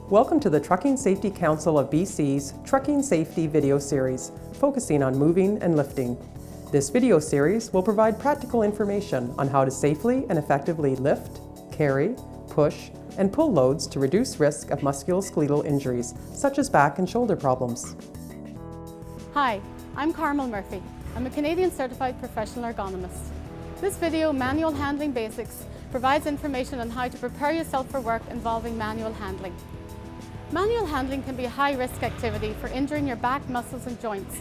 Welcome to the Trucking Safety Council of BC's Trucking Safety video series, focusing on moving and lifting. This video series will provide practical information on how to safely and effectively lift, carry, push, and pull loads to reduce risk of musculoskeletal injuries, such as back and shoulder problems. Hi, I'm Carmel Murphy. I'm a Canadian Certified Professional Ergonomist. This video, Manual Handling Basics, provides information on how to prepare yourself for work involving manual handling. Manual handling can be a high-risk activity for injuring your back muscles and joints,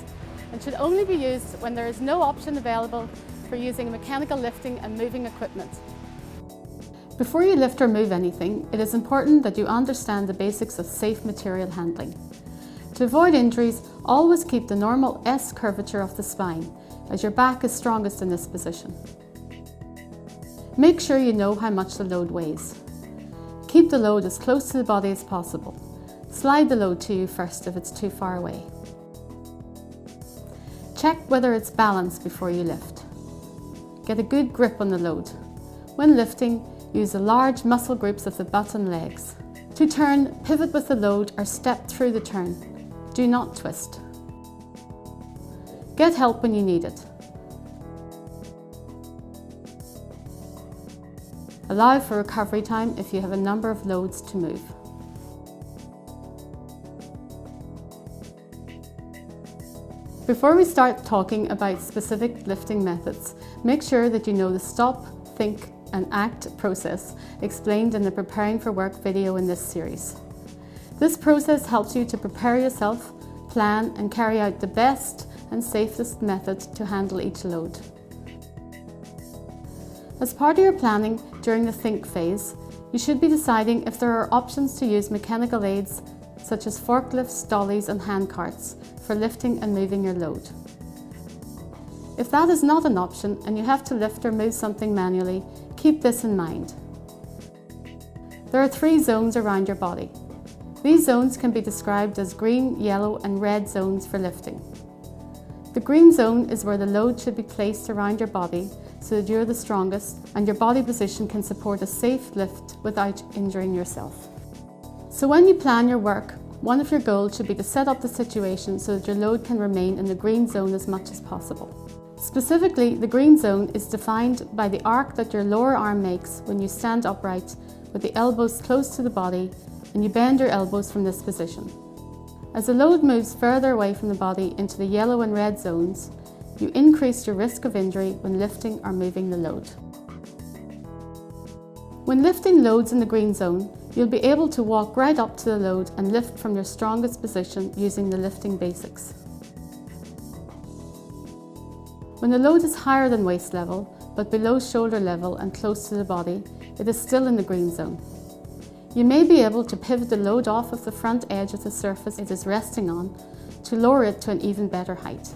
and should only be used when there is no option available for using mechanical lifting and moving equipment. Before you lift or move anything, it is important that you understand the basics of safe material handling. To avoid injuries, always keep the normal S curvature of the spine, as your back is strongest in this position. Make sure you know how much the load weighs. Keep the load as close to the body as possible. Slide the load to you first if it's too far away. Check whether it's balanced before you lift. Get a good grip on the load. When lifting, use the large muscle groups of the butt and legs. To turn, pivot with the load or step through the turn. Do not twist. Get help when you need it. Allow for recovery time if you have a number of loads to move. Before we start talking about specific lifting methods, make sure that you know the stop, think and act process explained in the Preparing for Work video in this series. This process helps you to prepare yourself, plan and carry out the best and safest method to handle each load. As part of your planning during the think phase, you should be deciding if there are options to use mechanical aids such as forklifts, dollies and hand carts for lifting and moving your load. If that is not an option and you have to lift or move something manually, keep this in mind. There are 3 zones around your body. These zones can be described as green, yellow and red zones for lifting. The green zone is where the load should be placed around your body so that you're the strongest and your body position can support a safe lift without injuring yourself. So when you plan your work, one of your goals should be to set up the situation so that your load can remain in the green zone as much as possible. Specifically, the green zone is defined by the arc that your lower arm makes when you stand upright with the elbows close to the body and you bend your elbows from this position. As the load moves further away from the body into the yellow and red zones, you increase your risk of injury when lifting or moving the load. When lifting loads in the green zone, you'll be able to walk right up to the load and lift from your strongest position using the lifting basics. When the load is higher than waist level, but below shoulder level and close to the body, it is still in the green zone. You may be able to pivot the load off of the front edge of the surface it is resting on to lower it to an even better height.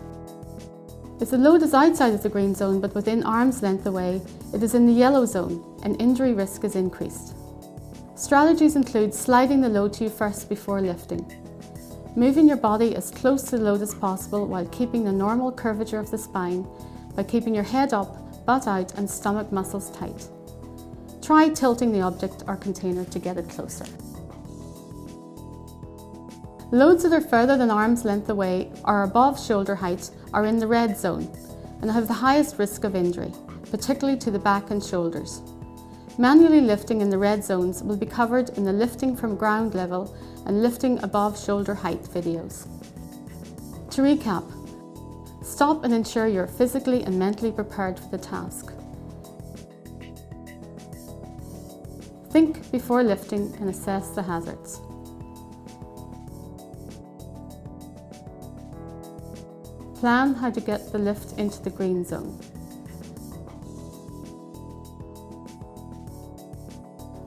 If the load is outside of the green zone but within arm's length away, it is in the yellow zone and injury risk is increased. Strategies include sliding the load to you first before lifting, moving your body as close to the load as possible while keeping the normal curvature of the spine by keeping your head up, butt out and stomach muscles tight. Try tilting the object or container to get it closer. Loads that are further than arm's length away or above shoulder height are in the red zone and have the highest risk of injury, particularly to the back and shoulders. Manually lifting in the red zones will be covered in the lifting from ground level and lifting above shoulder height videos. To recap, stop and ensure you're physically and mentally prepared for the task. Think before lifting and assess the hazards. Plan how to get the lift into the green zone.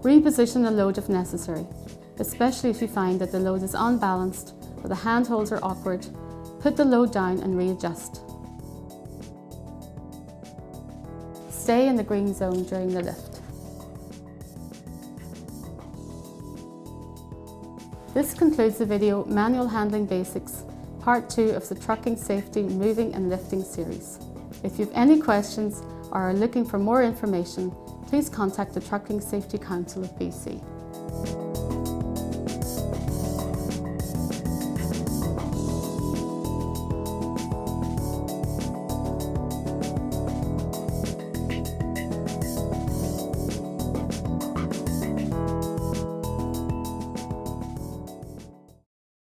Reposition the load if necessary, especially if you find that the load is unbalanced or the handholds are awkward. Put the load down and readjust. Stay in the green zone during the lift. This concludes the video Manual Handling Basics, Part 2 of the Trucking Safety Moving and Lifting series. If you have any questions or are looking for more information, please contact the Trucking Safety Council of BC.